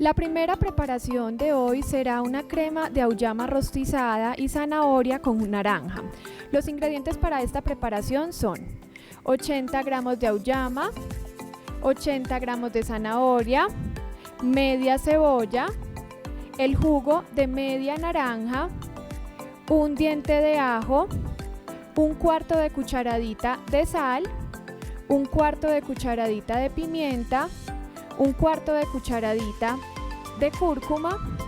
La primera preparación de hoy será una crema de auyama rostizada y zanahoria con naranja. Los ingredientes para esta preparación son 80 gramos de auyama, 80 gramos de zanahoria, media cebolla, el jugo de media naranja, un diente de ajo, un cuarto de cucharadita de sal, un cuarto de cucharadita de pimienta, un cuarto de cucharadita de cúrcuma,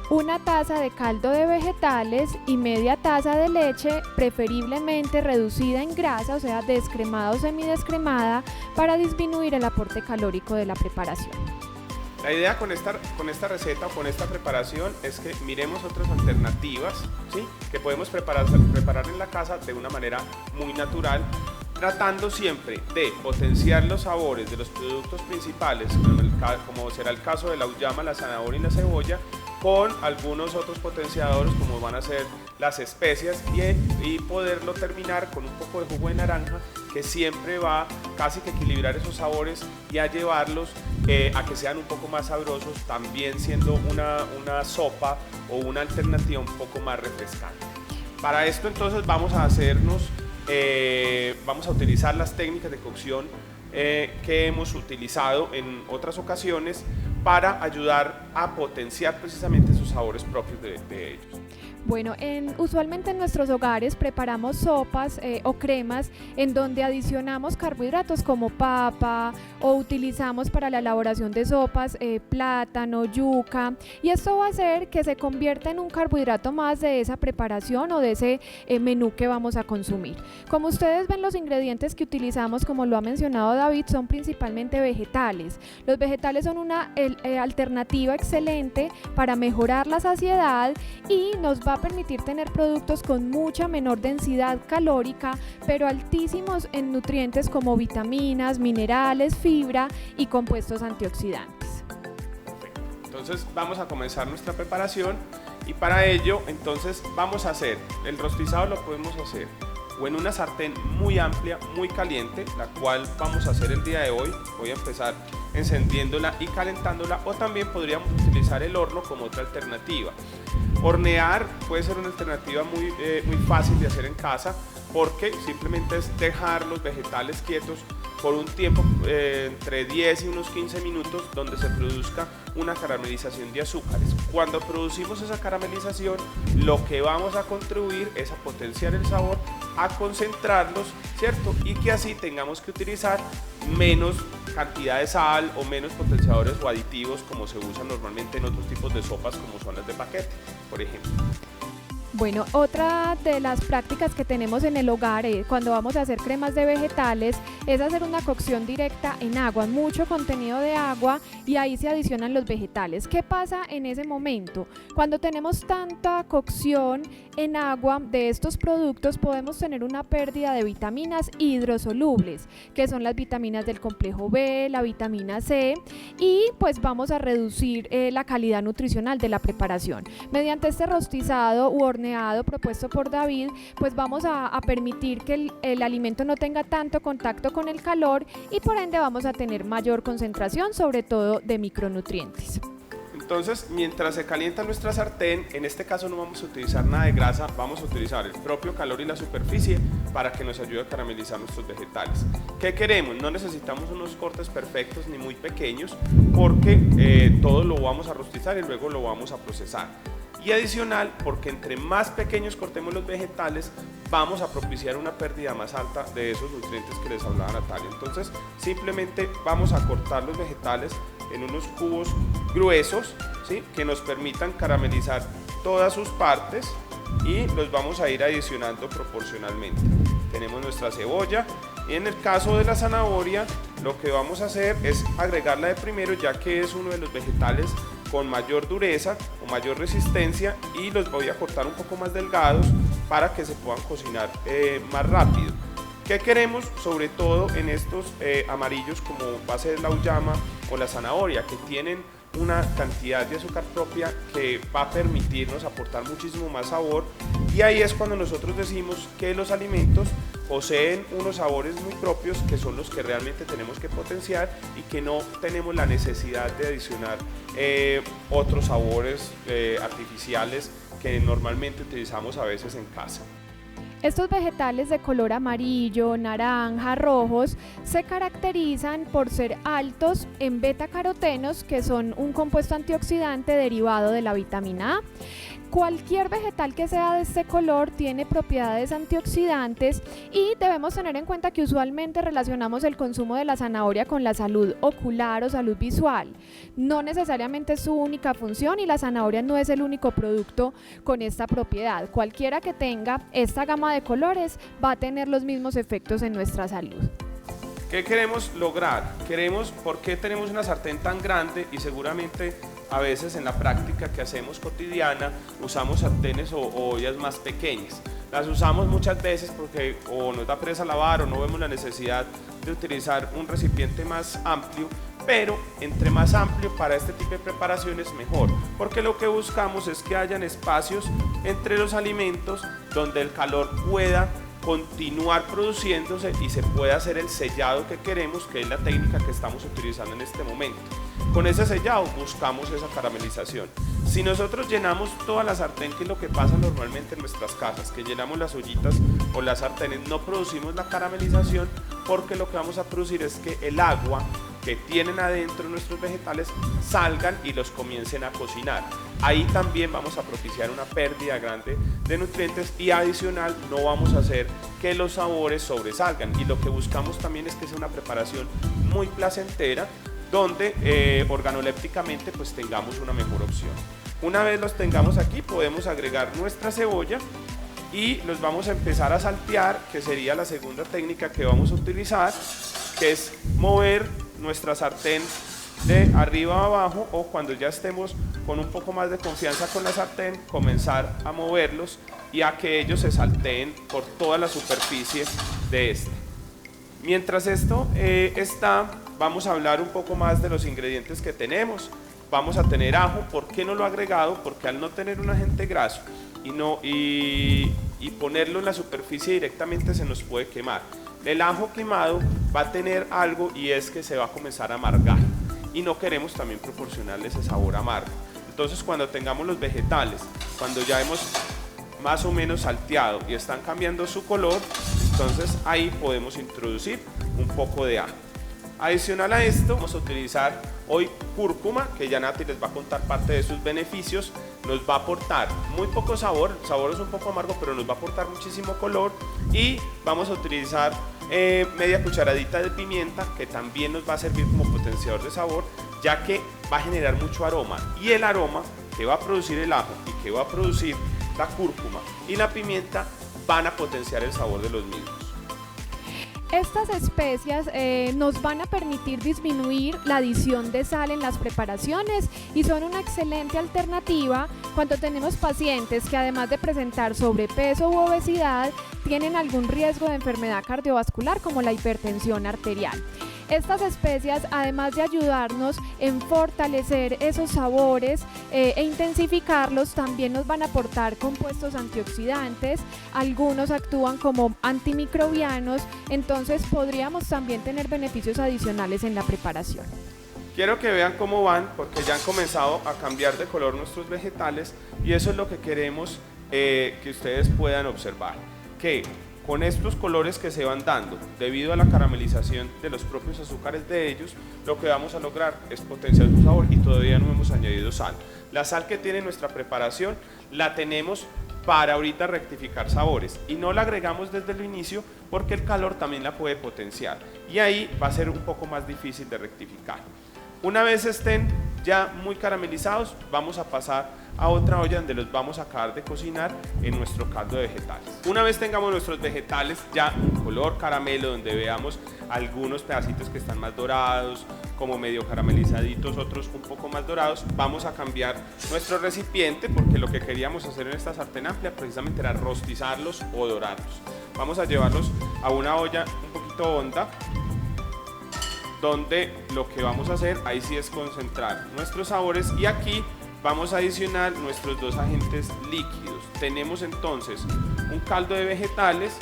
una taza de caldo de vegetales y media taza de leche, preferiblemente reducida en grasa, o sea, descremada o semidescremada, para disminuir el aporte calórico de la preparación. La idea con esta receta o con esta preparación es que miremos otras alternativas, ¿sí?, que podemos preparar en la casa de una manera muy natural, tratando siempre de potenciar los sabores de los productos principales, como será el caso de la auyama, la zanahoria y la cebolla, con algunos otros potenciadores como van a ser las especias y poderlo terminar con un poco de jugo de naranja, que siempre va casi que equilibrar esos sabores y a llevarlos a que sean un poco más sabrosos, también siendo una sopa o una alternativa un poco más refrescante. Para esto entonces vamos a utilizar las técnicas de cocción que hemos utilizado en otras ocasiones para ayudar a potenciar precisamente esos sabores propios de ellos. Bueno, usualmente en nuestros hogares preparamos sopas o cremas en donde adicionamos carbohidratos como papa, o utilizamos para la elaboración de sopas plátano, yuca, y esto va a hacer que se convierta en un carbohidrato más de esa preparación o de ese menú que vamos a consumir. Como ustedes ven, los ingredientes que utilizamos, como lo ha mencionado David, son principalmente vegetales. Los vegetales son una alternativa excelente para mejorar la saciedad y nos va a permitir tener productos con mucha menor densidad calórica, pero altísimos en nutrientes como vitaminas, minerales, fibra y compuestos antioxidantes. Perfecto. Entonces vamos a comenzar nuestra preparación y para ello entonces vamos a hacer el rostizado. Lo podemos hacer o en una sartén muy amplia, muy caliente, la cual vamos a hacer el día de hoy. Voy a empezar encendiéndola y calentándola, o también podríamos utilizar el horno como otra alternativa. Hornear puede ser una alternativa muy fácil de hacer en casa, porque simplemente es dejar los vegetales quietos por un tiempo entre 10 y unos 15 minutos, donde se produzca una caramelización de azúcares. Cuando producimos esa caramelización, lo que vamos a contribuir es a potenciar el sabor, a concentrarlos, ¿cierto? Y que así tengamos que utilizar menos cantidad de sal o menos potenciadores o aditivos como se usan normalmente en otros tipos de sopas, como son las de paquete, por ejemplo. Bueno, otra de las prácticas que tenemos en el hogar cuando vamos a hacer cremas de vegetales es hacer una cocción directa en agua, mucho contenido de agua, y ahí se adicionan los vegetales. ¿Qué pasa en ese momento? Cuando tenemos tanta cocción en agua de estos productos, podemos tener una pérdida de vitaminas hidrosolubles, que son las vitaminas del complejo B, la vitamina C, y pues vamos a reducir la calidad nutricional de la preparación. Mediante este rostizado u horneado propuesto por David, pues vamos a permitir que el alimento no tenga tanto contacto con el calor, y por ende vamos a tener mayor concentración, sobre todo de micronutrientes. Entonces, mientras se calienta nuestra sartén, en este caso no vamos a utilizar nada de grasa, vamos a utilizar el propio calor y la superficie para que nos ayude a caramelizar nuestros vegetales. ¿Qué queremos? No necesitamos unos cortes perfectos ni muy pequeños, porque todo lo vamos a rostizar y luego lo vamos a procesar. Y adicional, porque entre más pequeños cortemos los vegetales, vamos a propiciar una pérdida más alta de esos nutrientes que les hablaba Natalia. Entonces, simplemente vamos a cortar los vegetales en unos cubos gruesos, ¿sí?, que nos permitan caramelizar todas sus partes, y los vamos a ir adicionando proporcionalmente. Tenemos nuestra cebolla, y en el caso de la zanahoria, lo que vamos a hacer es agregarla de primero, ya que es uno de los vegetales con mayor dureza o mayor resistencia, y los voy a cortar un poco más delgados para que se puedan cocinar más rápido. ¿Qué queremos? Sobre todo en estos amarillos, como va a ser la auyama o la zanahoria, que tienen una cantidad de azúcar propia que va a permitirnos aportar muchísimo más sabor Y ahí es cuando nosotros decimos que los alimentos poseen unos sabores muy propios que son los que realmente tenemos que potenciar y que no tenemos la necesidad de adicionar otros sabores artificiales que normalmente utilizamos a veces en casa. Estos vegetales de color amarillo, naranja, rojos se caracterizan por ser altos en betacarotenos, que son un compuesto antioxidante derivado de la vitamina A. Cualquier vegetal que sea de este color tiene propiedades antioxidantes y debemos tener en cuenta que usualmente relacionamos el consumo de la zanahoria con la salud ocular o salud visual. No necesariamente es su única función y la zanahoria no es el único producto con esta propiedad. Cualquiera que tenga esta gama de colores va a tener los mismos efectos en nuestra salud. ¿Qué queremos lograr? ¿Por qué tenemos una sartén tan grande? Y seguramente a veces en la práctica que hacemos cotidiana usamos sartenes o ollas más pequeñas. Las usamos muchas veces porque o nos da pereza lavar o no vemos la necesidad de utilizar un recipiente más amplio, pero entre más amplio para este tipo de preparaciones mejor, porque lo que buscamos es que hayan espacios entre los alimentos donde el calor pueda continuar produciéndose y se pueda hacer el sellado que queremos, que es la técnica que estamos utilizando en este momento. Con ese sellado buscamos esa caramelización. Si nosotros llenamos toda la sartén, que es lo que pasa normalmente en nuestras casas, que llenamos las ollitas o las sartenes, no producimos la caramelización, porque lo que vamos a producir es que el agua que tienen adentro nuestros vegetales salgan y los comiencen a cocinar. Ahí también vamos a propiciar una pérdida grande de nutrientes y adicional no vamos a hacer que los sabores sobresalgan, y lo que buscamos también es que sea una preparación muy placentera donde organolépticamente pues tengamos una mejor opción. Una vez los tengamos aquí podemos agregar nuestra cebolla y los vamos a empezar a saltear, que sería la segunda técnica que vamos a utilizar, que es mover nuestra sartén de arriba a abajo, o cuando ya estemos con un poco más de confianza con la sartén, comenzar a moverlos y a que ellos se salteen por toda la superficie de este. Mientras esto está, vamos a hablar un poco más de los ingredientes que tenemos. Vamos a tener ajo. ¿Por qué no lo he agregado? Porque al no tener un agente graso y ponerlo en la superficie directamente se nos puede quemar. El ajo quemado va a tener algo, y es que se va a comenzar a amargar y no queremos también proporcionarle ese sabor amargo. Entonces cuando tengamos los vegetales, cuando ya hemos más o menos salteado y están cambiando su color, entonces ahí podemos introducir un poco de ajo. Adicional a esto vamos a utilizar hoy cúrcuma, que ya Nati les va a contar parte de sus beneficios. Nos va a aportar muy poco sabor, el sabor es un poco amargo, pero nos va a aportar muchísimo color. Y vamos a utilizar media cucharadita de pimienta, que también nos va a servir como potenciador de sabor, ya que va a generar mucho aroma, y el aroma que va a producir el ajo y que va a producir la cúrcuma y la pimienta van a potenciar el sabor de los mismos. Estas especias nos van a permitir disminuir la adición de sal en las preparaciones y son una excelente alternativa cuando tenemos pacientes que, además de presentar sobrepeso u obesidad, tienen algún riesgo de enfermedad cardiovascular como la hipertensión arterial. Estas especias, además de ayudarnos en fortalecer esos sabores e intensificarlos, también nos van a aportar compuestos antioxidantes. Algunos actúan como antimicrobianos, entonces podríamos también tener beneficios adicionales en la preparación. Quiero que vean cómo van, porque ya han comenzado a cambiar de color nuestros vegetales, y eso es lo que queremos que ustedes puedan observar, que con estos colores que se van dando debido a la caramelización de los propios azúcares de ellos, lo que vamos a lograr es potenciar su sabor, y todavía no hemos añadido sal. La sal que tiene nuestra preparación la tenemos para ahorita rectificar sabores, y no la agregamos desde el inicio porque el calor también la puede potenciar, y ahí va a ser un poco más difícil de rectificar. Una vez estén ya muy caramelizados, vamos a pasar a otra olla donde los vamos a acabar de cocinar en nuestro caldo de vegetales. Una vez tengamos nuestros vegetales ya en color caramelo, donde veamos algunos pedacitos que están más dorados, como medio caramelizaditos, otros un poco más dorados, vamos a cambiar nuestro recipiente, porque lo que queríamos hacer en esta sartén amplia precisamente era rostizarlos o dorarlos. Vamos a llevarlos a una olla un poquito honda, donde lo que vamos a hacer ahí sí es concentrar nuestros sabores, y aquí vamos a adicionar nuestros dos agentes líquidos. Tenemos entonces un caldo de vegetales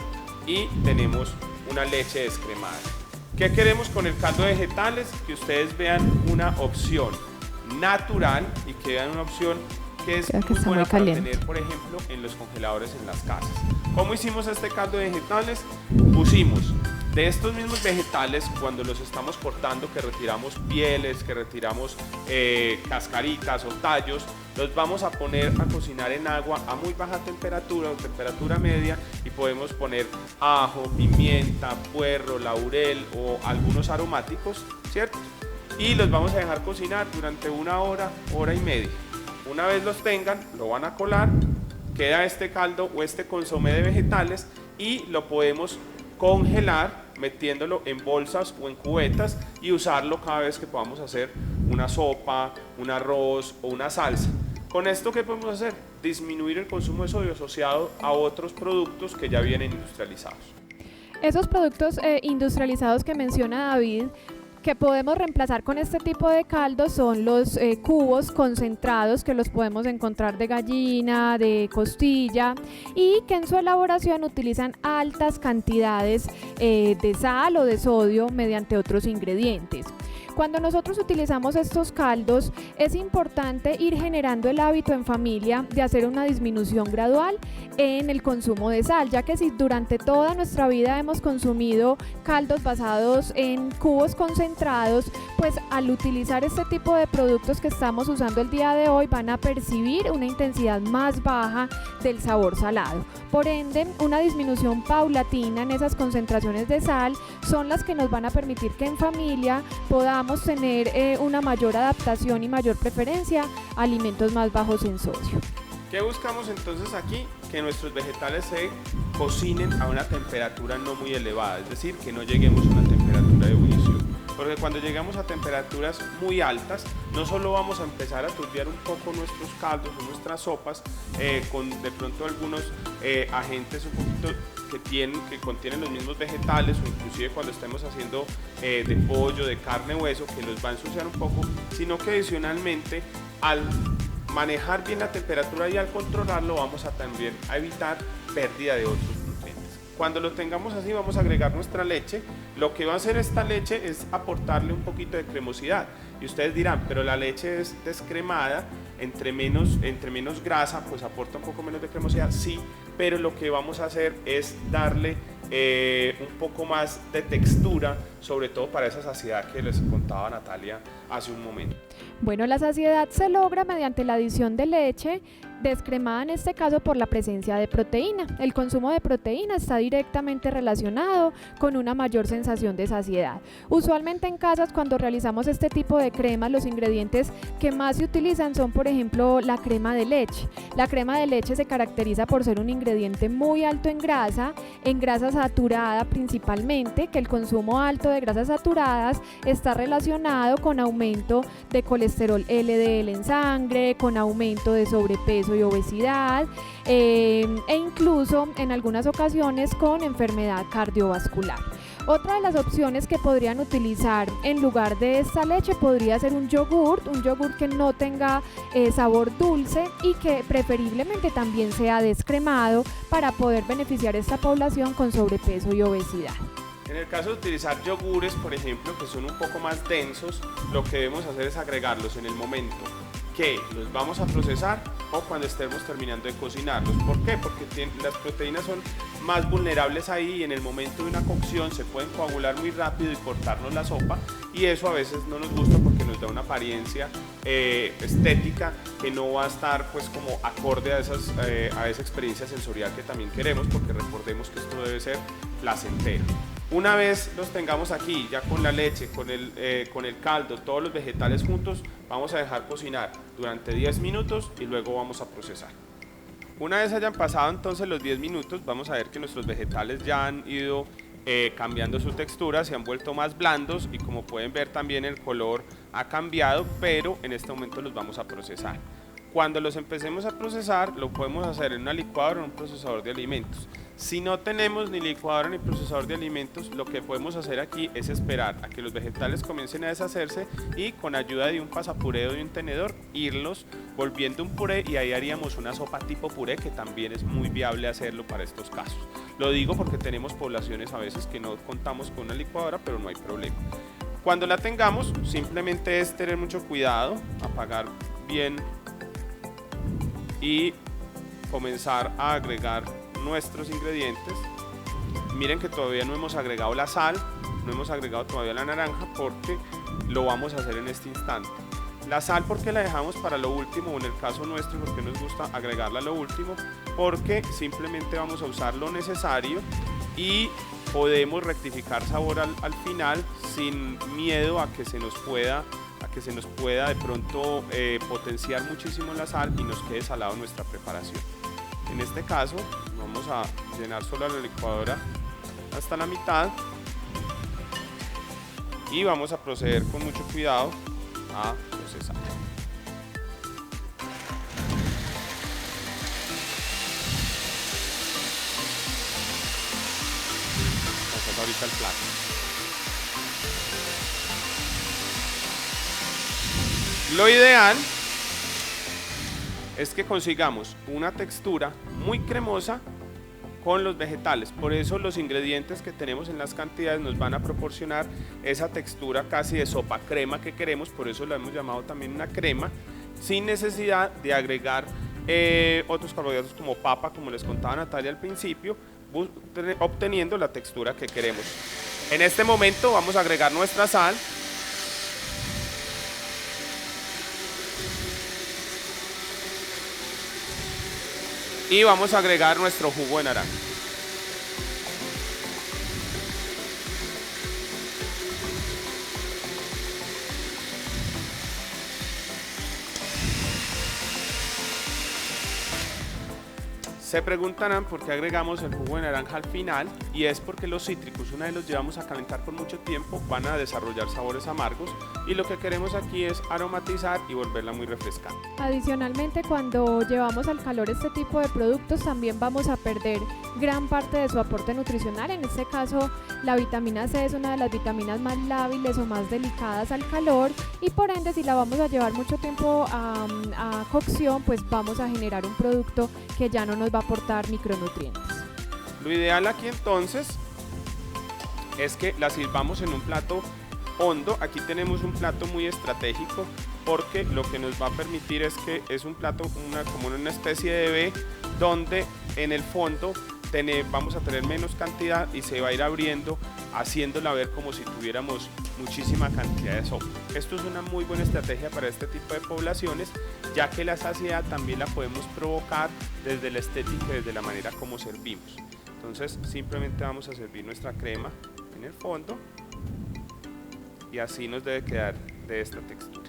y tenemos una leche descremada. ¿Qué queremos con el caldo de vegetales? Que ustedes vean una opción natural y que vean una opción que es muy buena para tener, por ejemplo, en los congeladores en las casas. ¿Cómo hicimos este caldo de vegetales? Pusimos de estos mismos vegetales, cuando los estamos cortando, que retiramos pieles, que retiramos cascaritas o tallos, los vamos a poner a cocinar en agua a muy baja temperatura o temperatura media, y podemos poner ajo, pimienta, puerro, laurel o algunos aromáticos, ¿cierto? Y los vamos a dejar cocinar durante 1 hora, hora y media. Una vez los tengan, lo van a colar, queda este caldo o este consomé de vegetales y lo podemos congelar metiéndolo en bolsas o en cubetas y usarlo cada vez que podamos hacer una sopa, un arroz o una salsa. Con esto, ¿qué podemos hacer? Disminuir el consumo de sodio asociado a otros productos que ya vienen industrializados. Esos productos industrializados que menciona David, que podemos reemplazar con este tipo de caldo, son los cubos concentrados, que los podemos encontrar de gallina, de costilla, y que en su elaboración utilizan altas cantidades de sal o de sodio mediante otros ingredientes. Cuando nosotros utilizamos estos caldos, es importante ir generando el hábito en familia de hacer una disminución gradual en el consumo de sal, ya que si durante toda nuestra vida hemos consumido caldos basados en cubos concentrados, pues al utilizar este tipo de productos que estamos usando el día de hoy, van a percibir una intensidad más baja del sabor salado. Por ende, una disminución paulatina en esas concentraciones de sal son las que nos van a permitir que en familia podamos tener una mayor adaptación y mayor preferencia a alimentos más bajos en sodio. ¿Qué buscamos entonces aquí? Que nuestros vegetales se cocinen a una temperatura no muy elevada, es decir, que no lleguemos a una temperatura de ebullición. Porque cuando llegamos a temperaturas muy altas, no solo vamos a empezar a turbiar un poco nuestros caldos o nuestras sopas con de pronto algunos agentes un poquito que contienen los mismos vegetales, o inclusive cuando estemos haciendo de pollo, de carne, hueso, que los va a ensuciar un poco, sino que adicionalmente al manejar bien la temperatura y al controlarlo vamos a también a evitar pérdida de otros nutrientes. Cuando lo tengamos así, vamos a agregar nuestra leche. Lo que va a hacer esta leche es aportarle un poquito de cremosidad, y ustedes dirán, pero la leche es descremada, entre menos grasa, pues aporta un poco menos de cremosidad. Sí, pero lo que vamos a hacer es darle un poco más de textura, sobre todo para esa saciedad que les contaba Natalia hace un momento. Bueno, la saciedad se logra mediante la adición de leche descremada, en este caso por la presencia de proteína. El consumo de proteína está directamente relacionado con una mayor sensación de saciedad. Usualmente en casas, cuando realizamos este tipo de cremas, los ingredientes que más se utilizan son, por ejemplo, la crema de leche. La crema de leche se caracteriza por ser un ingrediente muy alto en grasa saturada principalmente, que el consumo alto de grasas saturadas está relacionado con aumento de colesterol LDL en sangre, con aumento de sobrepeso y obesidad, e incluso en algunas ocasiones con enfermedad cardiovascular. Otra de las opciones que podrían utilizar en lugar de esta leche podría ser un yogurt que no tenga sabor dulce y que preferiblemente también sea descremado, para poder beneficiar a esta población con sobrepeso y obesidad. En el caso de utilizar yogures, por ejemplo, que son un poco más densos, lo que debemos hacer es agregarlos en el momento que los vamos a procesar o cuando estemos terminando de cocinarlos. ¿Por qué? Porque las proteínas son más vulnerables ahí, y en el momento de una cocción se pueden coagular muy rápido y cortarnos la sopa, y eso a veces no nos gusta porque nos da una apariencia estética que no va a estar pues como acorde a esa experiencia sensorial que también queremos, porque recordemos que esto debe ser placentero. Una vez los tengamos aquí, ya con la leche, con el caldo, todos los vegetales juntos, vamos a dejar cocinar durante 10 minutos y luego vamos a procesar. Una vez hayan pasado entonces los 10 minutos, vamos a ver que nuestros vegetales ya han ido cambiando su textura, se han vuelto más blandos, y como pueden ver también el color ha cambiado, pero en este momento los vamos a procesar. Cuando los empecemos a procesar, lo podemos hacer en una licuadora o en un procesador de alimentos. Si no tenemos ni licuadora ni procesador de alimentos, lo que podemos hacer aquí es esperar a que los vegetales comiencen a deshacerse y con ayuda de un pasapuré o de un tenedor irlos volviendo un puré, y ahí haríamos una sopa tipo puré, que también es muy viable hacerlo para estos casos. Lo digo porque tenemos poblaciones a veces que no contamos con una licuadora, pero no hay problema. Cuando la tengamos, simplemente es tener mucho cuidado, apagar bien y comenzar a agregar nuestros ingredientes. Miren que todavía no hemos agregado la sal, no hemos agregado todavía la naranja, porque lo vamos a hacer en este instante. La sal, porque la dejamos para lo último, o en el caso nuestro, porque nos gusta agregarla a lo último, porque simplemente vamos a usar lo necesario y podemos rectificar sabor al final sin miedo a que se nos pueda de pronto potenciar muchísimo la sal y nos quede salado nuestra preparación. En este caso vamos a llenar solo la licuadora hasta la mitad y vamos a proceder con mucho cuidado a procesar. Vamos a ahorita el plato. Lo ideal es que consigamos una textura muy cremosa con los vegetales. Por eso los ingredientes que tenemos en las cantidades nos van a proporcionar esa textura casi de sopa crema que queremos. Por eso la hemos llamado también una crema, sin necesidad de agregar otros carbohidratos como papa, como les contaba Natalia al principio, obteniendo la textura que queremos. En este momento vamos a agregar nuestra sal. Y vamos a agregar nuestro jugo de naranja. Se preguntarán por qué agregamos el jugo de naranja al final, y es porque los cítricos, una vez los llevamos a calentar por mucho tiempo, van a desarrollar sabores amargos, y lo que queremos aquí es aromatizar y volverla muy refrescante. Adicionalmente, cuando llevamos al calor este tipo de productos, también vamos a perder gran parte de su aporte nutricional. En este caso, la vitamina C es una de las vitaminas más lábiles o más delicadas al calor, y por ende, si la vamos a llevar mucho tiempo a cocción, pues vamos a generar un producto que ya no nos va a aportar micronutrientes. Lo ideal aquí entonces es que la sirvamos en un plato hondo. Aquí tenemos un plato muy estratégico, porque lo que nos va a permitir es que es un plato como una especie de V, donde en el fondo vamos a tener menos cantidad y se va a ir abriendo, haciéndola ver como si tuviéramos muchísima cantidad de sopa. Esto es una muy buena estrategia para este tipo de poblaciones, ya que la saciedad también la podemos provocar desde la estética y desde la manera como servimos. Entonces simplemente vamos a servir nuestra crema en el fondo y así nos debe quedar de esta textura.